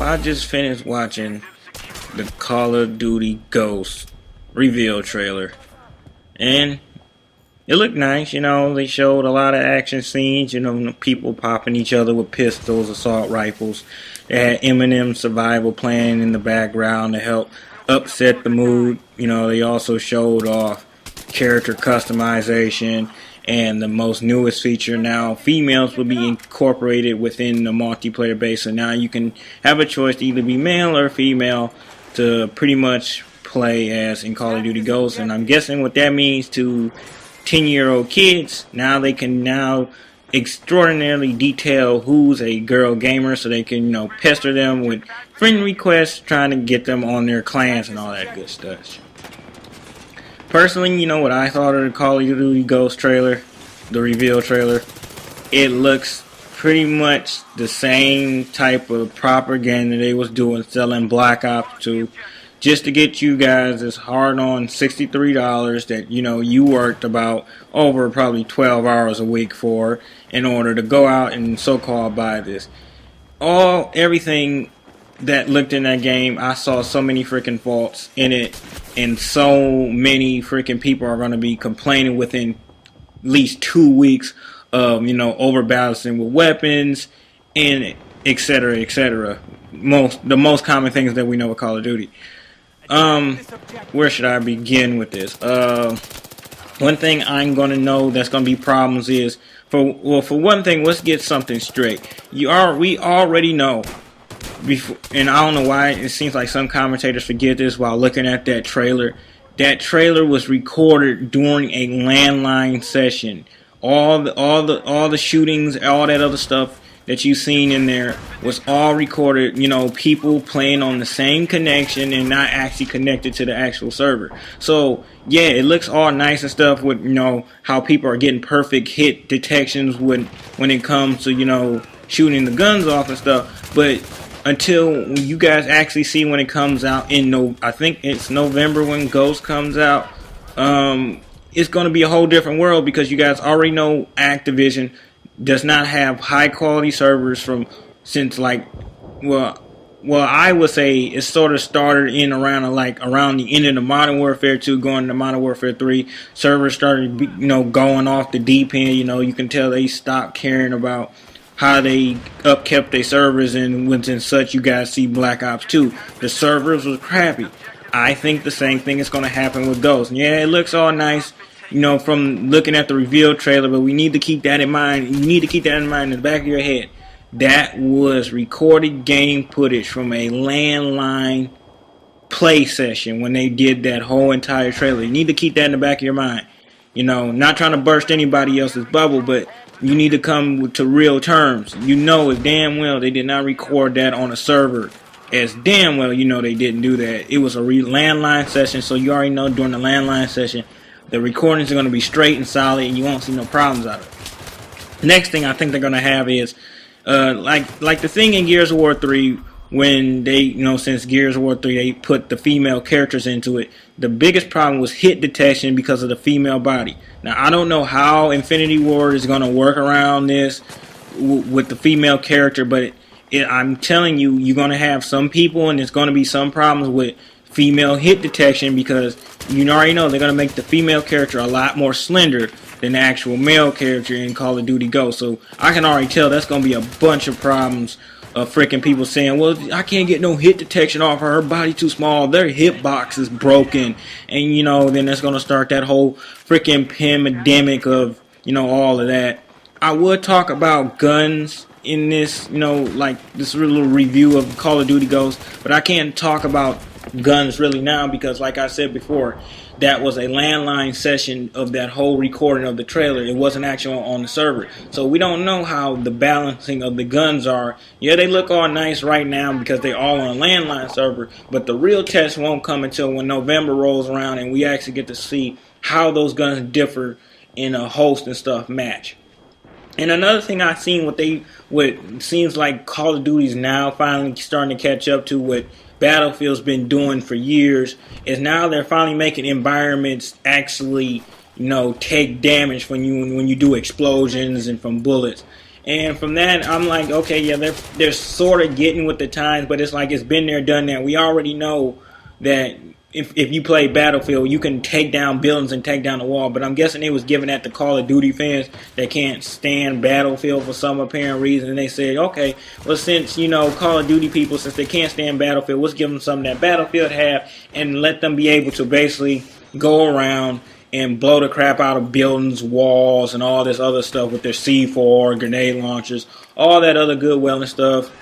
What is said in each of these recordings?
I just finished watching the Call of Duty Ghost reveal trailer, and it looked nice. They showed a lot of action scenes. People popping each other with pistols, assault rifles. They had Eminem Survival playing in the background to help upset the mood. They also showed off character customization, and the most newest feature now, females will be incorporated within the multiplayer base. So now you can have a choice to either be male or female to pretty much play as in Call of Duty Ghosts. And I'm guessing what that means to 10-year-old kids, now they can now extraordinarily detail who's a girl gamer, so they can pester them with friend requests, trying to get them on their clans and all that good stuff. Personally, what I thought of the Call of Duty Ghost trailer, the reveal trailer, it looks pretty much the same type of propaganda they was doing selling Black Ops 2, just to get you guys this hard-on $63 that you worked about over probably 12 hours a week for, in order to go out and so-called buy this. Everything that looked in that game, I saw so many freaking faults in it, and so many freaking people are going to be complaining within at least 2 weeks of overbalancing with weapons and etc. etc. The most common things that we know with Call of Duty. Where should I begin with this? One thing I'm gonna know that's gonna be problems is for one thing, let's get something straight. We already know. And I don't know why it seems like some commentators forget this while looking at that trailer. That trailer was recorded during a landline session. All the shootings, all that other stuff that you've seen in there was all recorded. People playing on the same connection and not actually connected to the actual server. So yeah, it looks all nice and stuff with how people are getting perfect hit detections when it comes to shooting the guns off and stuff, but until you guys actually see when it comes out I think it's November when Ghost comes out, it's going to be a whole different world, because you guys already know Activision does not have high quality servers since I would say it sort of started in around the end of the Modern Warfare 2 going to Modern Warfare 3. Servers started going off the deep end. You can tell they stopped caring about how they upkept their servers, and within such you guys see Black Ops 2. The servers was crappy. I think the same thing is going to happen with Ghost. Yeah, it looks all nice, from looking at the reveal trailer, but we need to keep that in mind. You need to keep that in mind in the back of your head. That was recorded game footage from a landline play session when they did that whole entire trailer. You need to keep that in the back of your mind. Not trying to burst anybody else's bubble, but you need to come to real terms. As damn well they did not record that on a server. As damn well they didn't do that. It was a landline session, so you already know during the landline session the recordings are going to be straight and solid, and you won't see no problems out of it. Next thing I think they're going to have is like the thing in Gears of War 3, when they, since Gears of War 3, they put the female characters into it. The biggest problem was hit detection because of the female body. Now, I don't know how Infinity Ward is going to work around this with the female character, but I'm telling you, you're going to have some people, and there's going to be some problems with female hit detection, because you already know they're going to make the female character a lot more slender than the actual male character in Call of Duty Ghost. So I can already tell that's going to be a bunch of problems of freaking people saying, well, I can't get no hit detection off her body too small, their hitbox is broken, and then that's going to start that whole freaking pandemic of all of that. I would talk about guns in this, this little review of Call of Duty Ghost, but I can't talk about guns really now, because like I said before, that was a landline session of that whole recording of the trailer. It wasn't actually on the server, so we don't know how the balancing of the guns are. Yeah, they look all nice right now because they're all on a landline server, but the real test won't come until when November rolls around and we actually get to see how those guns differ in a host and stuff match. And another thing I've seen, what seems like Call of Duty's now finally starting to catch up to what Battlefield's been doing for years, is now they're finally making environments actually, take damage when you do explosions and from bullets. And from that, I'm like, okay, yeah, they're sort of getting with the times, but it's like it's been there, done that. We already know that if you play Battlefield, you can take down buildings and take down the wall. But I'm guessing they was giving that to Call of Duty fans that can't stand Battlefield for some apparent reason. And they said, okay, well, since, Call of Duty people, since they can't stand Battlefield, let's give them something that Battlefield have and let them be able to basically go around and blow the crap out of buildings, walls, and all this other stuff with their C4, grenade launchers, all that other good, and stuff.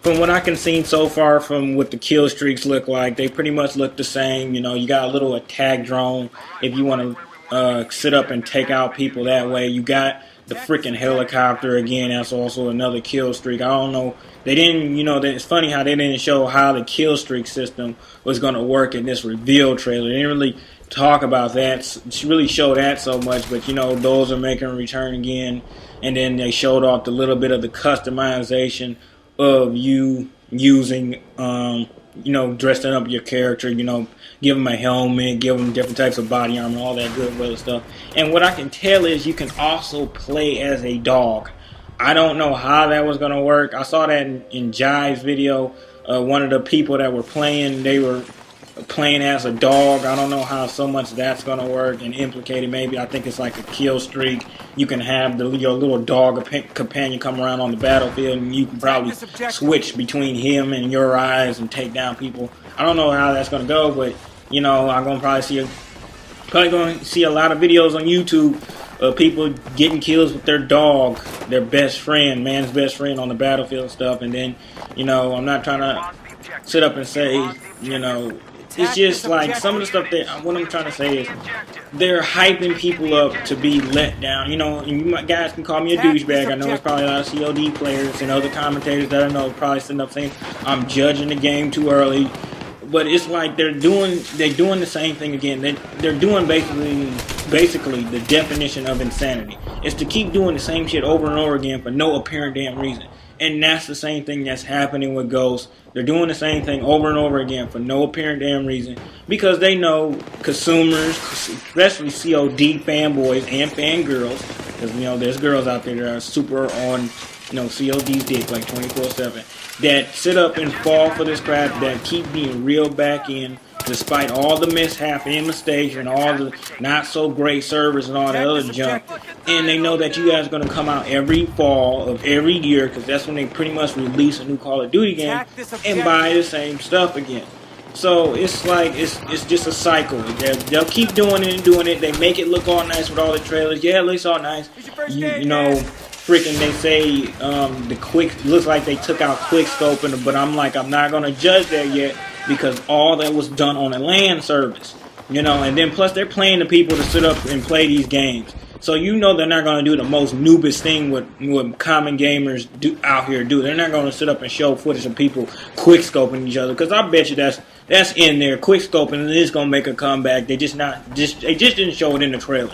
From what I can see so far from what the kill streaks look like, they pretty much look the same. You got a little attack drone if you want to sit up and take out people that way. You got the freaking helicopter again. That's also another kill streak. I don't know. They didn't, it's funny how they didn't show how the kill streak system was going to work in this reveal trailer. They didn't really talk about that, really show that so much, but those are making a return again. And then they showed off the little bit of the customization of you using, dressing up your character, give them a helmet, give them different types of body armor, all that good weather stuff. And what I can tell is you can also play as a dog. I don't know how that was going to work. I saw that in Jive's video. One of the people that were playing, they were playing as a dog. I don't know how so much that's going to work and implicated. Maybe I think it's like a kill streak. You can have your little dog companion come around on the battlefield, and you can probably switch between him and your eyes and take down people. I don't know how that's going to go, but I'm going to probably going to see a lot of videos on YouTube of people getting kills with their dog, their best friend, man's best friend on the battlefield and stuff. And then, I'm not trying to sit up and say, it's just like some of the stuff that what I'm trying to say is they're hyping people up to be let down. And you guys can call me a douchebag. I know there's probably a lot of COD players and other commentators that I know probably sitting up saying I'm judging the game too early. But it's like they're doing the same thing again. They're doing basically the definition of insanity. It's to keep doing the same shit over and over again for no apparent damn reason. And that's the same thing that's happening with Ghost. They're doing the same thing over and over again for no apparent damn reason because they know consumers, especially COD fanboys and fangirls, because there's girls out there that are super on COD's dick like 24/7, that sit up and fall for this crap, that keep being reeled back in despite all the mishaps and mistakes and all the not so great servers and all that other junk. And they know that you guys are going to come out every fall of every year, because that's when they pretty much release a new Call of Duty game, and buy the same stuff again. So it's like it's just a cycle. They'll keep doing it and doing it. They make it look all nice with all the trailers. Yeah, it looks all nice. Freaking they say the quick looks like they took out quick scoping, but I'm not gonna judge that yet because all that was done on a LAN service, and then plus they're paying the people to sit up and play these games. So they're not gonna do the most noobish thing what common gamers do out here do. They're not gonna sit up and show footage of people quick scoping each other, because I bet you that's in there. Quick scoping and it's gonna make a comeback. They just didn't show it in the trailer.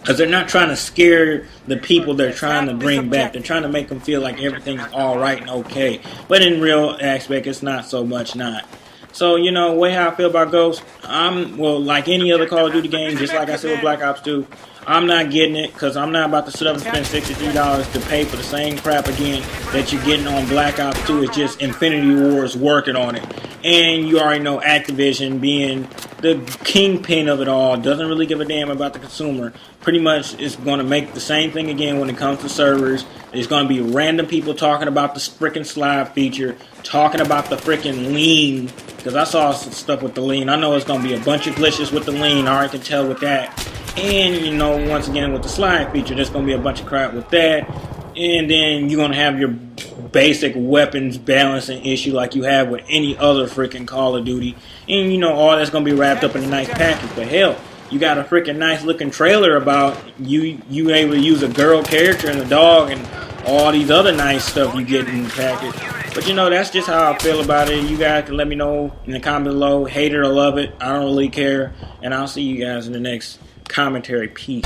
Because they're not trying to scare the people they're trying to bring back. They're trying to make them feel like everything's alright and okay. But in real aspect, it's not so much not. So, way how I feel about Ghost, like any other Call of Duty game, just like I said with Black Ops 2, I'm not getting it because I'm not about to sit up and spend $63 to pay for the same crap again that you're getting on Black Ops 2. It's just Infinity Ward's working on it. And you already know Activision, being the kingpin of it all, doesn't really give a damn about the consumer. Pretty much is going to make the same thing again when it comes to servers. There's going to be random people talking about the freaking slide feature, talking about the freaking lean, because I saw some stuff with the lean. I know it's going to be a bunch of glitches with the lean. I already can tell with that. And, once again, with the slide feature, there's going to be a bunch of crap with that. And then you're going to have your basic weapons balancing issue like you have with any other freaking Call of Duty. And, all that's going to be wrapped up in a nice package. But hell, you got a freaking nice looking trailer about you able to use a girl character and a dog and all these other nice stuff you get in the package. But that's just how I feel about it. You guys can let me know in the comment below. Hate it or love it. I don't really care. And I'll see you guys in the next commentary. Peace.